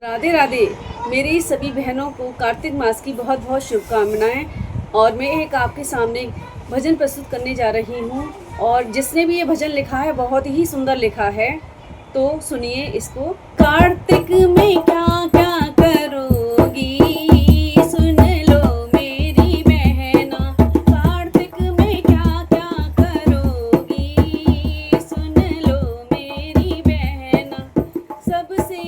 राधे राधे। मेरी सभी बहनों को कार्तिक मास की बहुत बहुत शुभकामनाएं। और मैं एक आपके सामने भजन प्रस्तुत करने जा रही हूँ। और जिसने भी ये भजन लिखा है बहुत ही सुंदर लिखा है, तो सुनिए इसको। कार्तिक में क्या क्या करोगी, सुन लो मेरी बहना। कार्तिक में क्या क्या करोगी, सुन लो मेरी बहना। सबसे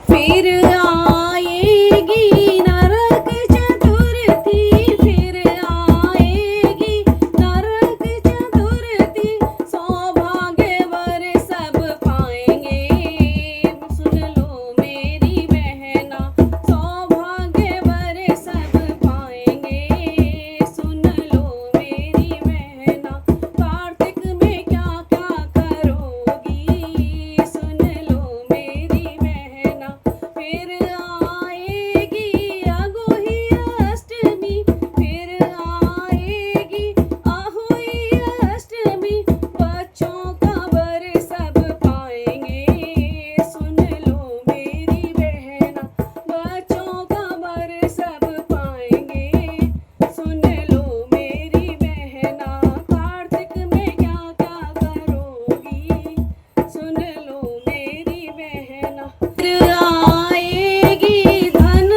फिर आएगी नरक चतुर्थी, फिर आएगी नरक चतुर्थी, सौभाग्यवर सब पाएंगे, सुन लो मेरी बहना। सौभाग्यवर सब पाएंगे, सुन लो मेरी बहना। कार्तिक में क्या क्या करोगी, सुन लो मेरी बहना। फिर आएगी अगोही अष्टमी, फिर आएगी अहोई अष्टमी, बच्चों का वर सब पाएंगे, सुन लो मेरी बहना। बच्चों का वर सब पाएंगे, सुन लो मेरी बहना। कार्तिक में क्या क्या करोगी, सुन लो मेरी बहना। फिर आएगी धन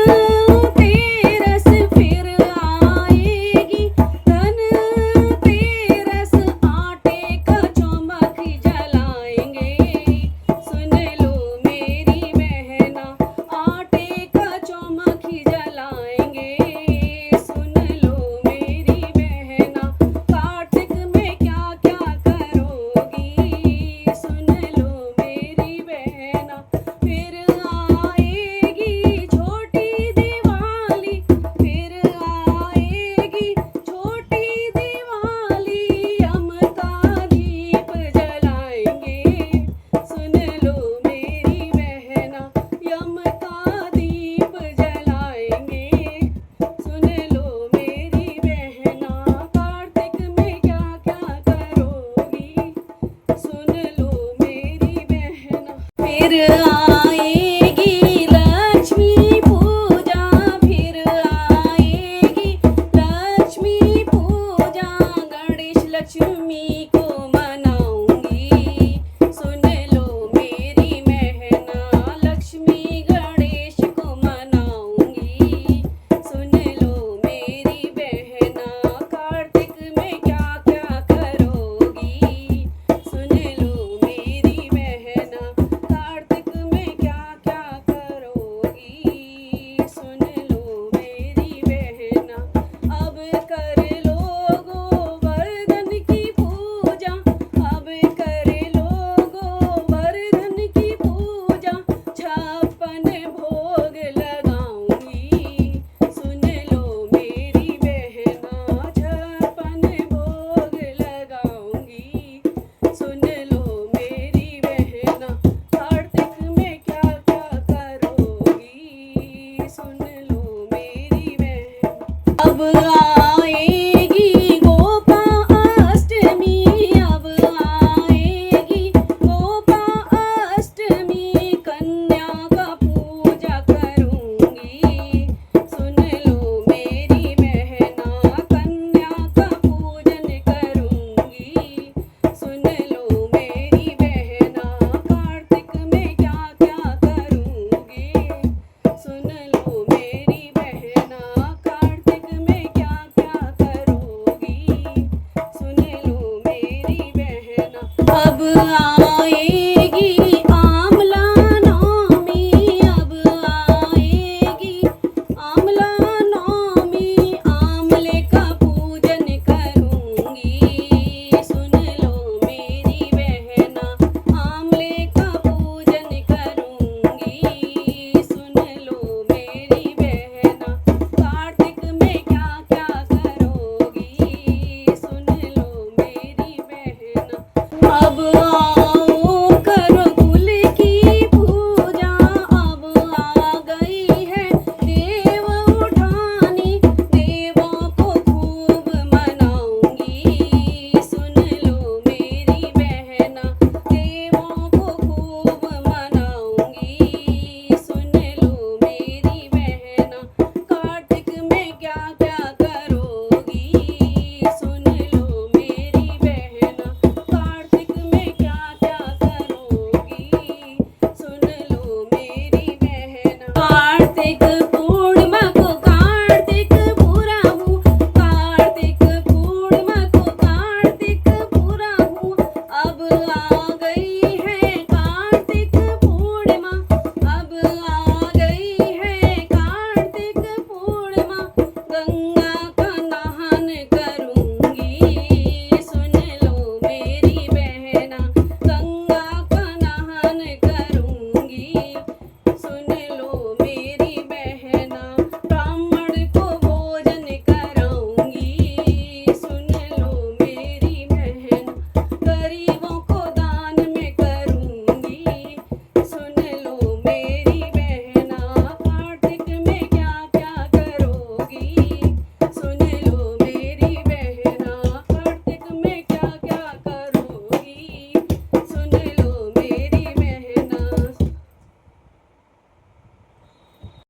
तेरस, फिर आएगी धन तेरस, आटे का चौमुख जलाएंगे, सुन लो मेरी बहना। आटे का चौमुख जलाएंगे, सुन लो मेरी बहना। कार्तिक में क्या क्या करोगी, सुन लो मेरी बहना। फिर आएगी छोटी दिवाली, फिर आएगी छोटी दिवाली, यम का दीप जलाएंगे, सुन लो मेरी बहना। यम का दीप जलाएंगे, सुन लो मेरी बहना। कार्तिक में क्या क्या करोगी, सुन लो मेरी बहना। फिर आएगी लक्ष्मी पूजा, फिर आएगी लक्ष्मी पूजा, गणेश लक्ष्मी को मनाऊंगी, सुन लो मेरी बहना। लक्ष्मी गणेश को मनाऊंगी, सुन लो मेरी बहना। कार्तिक में क्या क्या करोगी, सुन लो मेरी बहना। कार्तिक में क्या क्या करोगी, सुन लो मेरी बहना। अब कर लो गोवर्धन की पूजा, अब कर लो गोवर्धन की पूजा, 56 भोग लगाऊंगी, सुन लो मेरी बहना। 56 भोग लगाऊंगी, सुन लो मेरी बहना। कार्तिक में क्या क्या करोगी, सुन लो मेरी बहना। अब